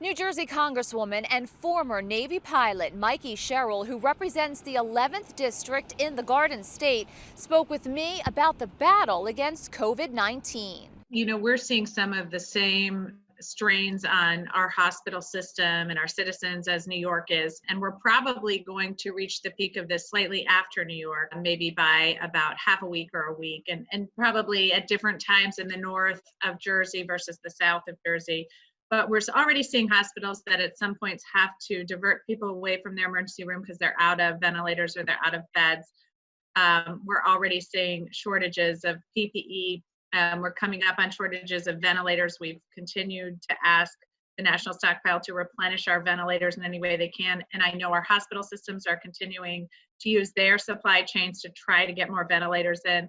New Jersey Congresswoman and former Navy pilot Mikie Sherrill, who represents the 11th district in the Garden State, spoke with me about the battle against COVID-19. We're seeing some of the same strains on our hospital system and our citizens as New York is. And we're probably going to reach the peak of this slightly after New York, maybe by about half a week or a week, and probably at different times in the north of Jersey versus the south of Jersey. But we're already seeing hospitals that at some points have to divert people away from their emergency room because they're out of ventilators or they're out of beds. We're already seeing shortages of PPE. We're coming up on shortages of ventilators. We've continued to ask the National Stockpile to replenish our ventilators in any way they can. And I know our hospital systems are continuing to use their supply chains to try to get more ventilators in.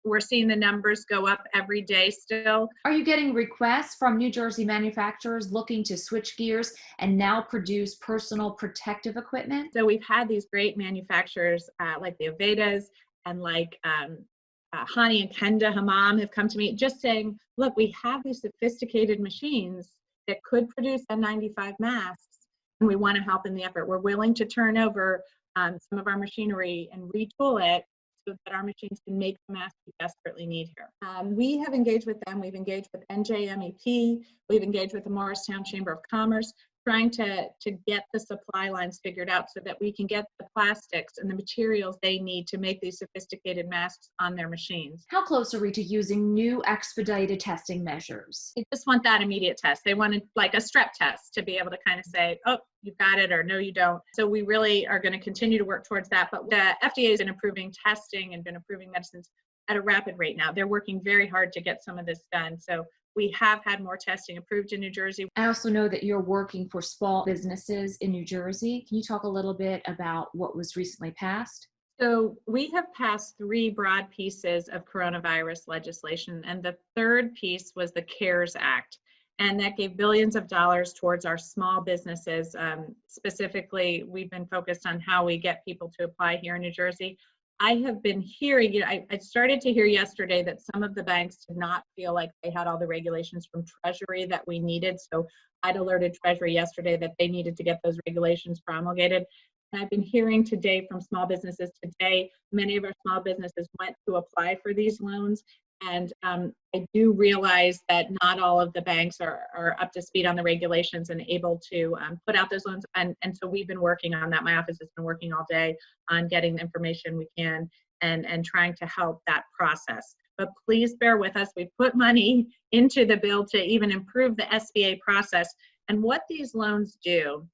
We're seeing the numbers go up every day still. Are you getting requests from New Jersey manufacturers looking to switch gears and now produce personal protective equipment? So we've had these great manufacturers like the Avedas and like Hani and Kenda Hammam have come to me just saying, look, we have these sophisticated machines that could produce N95 masks, and we want to help in the effort. We're willing to turn over some of our machinery and retool it so that our machines can make the masks we desperately need here. We have engaged with them. We've engaged with NJMEP. We've engaged with the Morristown Chamber of Commerce, trying to get the supply lines figured out so that we can get the plastics and the materials they need to make these sophisticated masks on their machines. How close are we to using new expedited testing measures? They just want that immediate test. They wanted like a strep test to be able to kind of say, oh, you've got it, or no, you don't. So we really are going to continue to work towards that. But the FDA has been improving testing and been improving medicines at a rapid rate now. They're working very hard to get some of this done. So we have had more testing approved in New Jersey. I also know that you're working for small businesses in New Jersey. Can you talk a little bit about what was recently passed? So we have passed 3 broad pieces of coronavirus legislation, and the third piece was the CARES Act. And that gave billions of dollars towards our small businesses. Specifically, we've been focused on how we get people to apply here in New Jersey. I have been hearing, I started to hear yesterday that some of the banks did not feel like they had all the regulations from Treasury that we needed. So I'd alerted Treasury yesterday that they needed to get those regulations promulgated. And I've been hearing today from small businesses today, many of our small businesses went to apply for these loans. And I do realize that not all of the banks are up to speed on the regulations and able to put out those loans. And so we've been working on that. My office has been working all day on getting the information we can and trying to help that process. But please bear with us. We put money into the bill to even improve the SBA process. And what these loans do,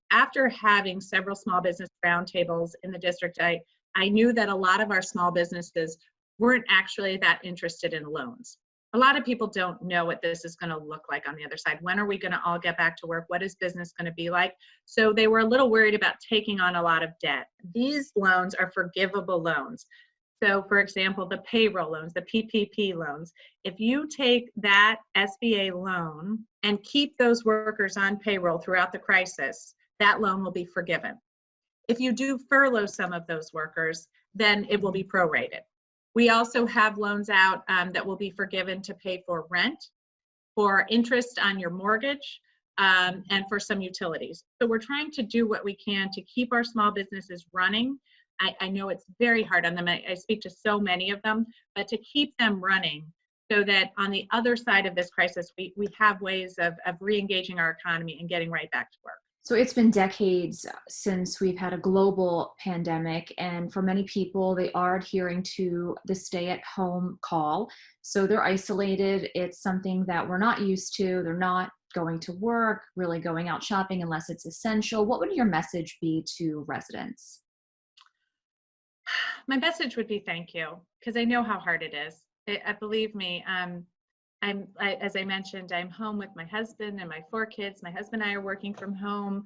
after having several small business roundtables in the district, I knew that a lot of our small businesses weren't actually that interested in loans. A lot of people don't know what this is going to look like on the other side. When are we going to all get back to work? What is business going to be like? So they were a little worried about taking on a lot of debt. These loans are forgivable loans. So for example, the payroll loans, the PPP loans, if you take that SBA loan and keep those workers on payroll throughout the crisis, that loan will be forgiven. If you do furlough some of those workers, then it will be prorated. We also have loans out that will be forgiven to pay for rent, for interest on your mortgage, and for some utilities. So we're trying to do what we can to keep our small businesses running. I know it's very hard on them. I speak to so many of them, but to keep them running so that on the other side of this crisis, we have ways of re-engaging our economy and getting right back to work. So it's been decades since we've had a global pandemic, and for many people, they are adhering to the stay-at-home call. So they're isolated. It's something that we're not used to. They're not going to work, really going out shopping unless it's essential. What would your message be to residents? My message would be thank you, because I know how hard it is. Believe me, as I mentioned, I'm home with my husband and my 4 kids. My husband and I are working from home.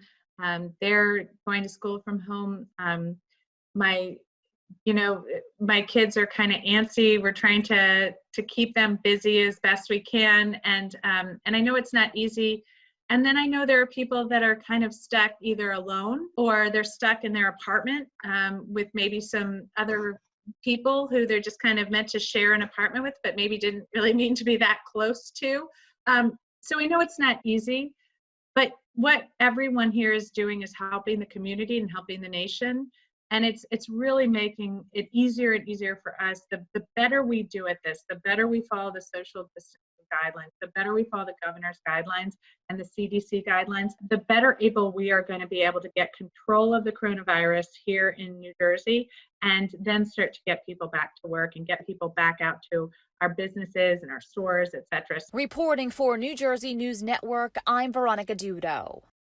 They're going to school from home. My kids are kind of antsy. We're trying to keep them busy as best we can. And I know it's not easy. And then I know there are people that are kind of stuck either alone or they're stuck in their apartment with maybe some other people who they're just kind of meant to share an apartment with, but maybe didn't really mean to be that close to. So we know it's not easy, but what everyone here is doing is helping the community and helping the nation. And it's really making it easier and easier for us. The better we do at this, the better we follow the social distancing guidelines, the better we follow the governor's guidelines and the CDC guidelines, the better able we are going to be able to get control of the coronavirus here in New Jersey, and then start to get people back to work and get people back out to our businesses and our stores, et cetera. Reporting for New Jersey News Network, I'm Veronica Dudo.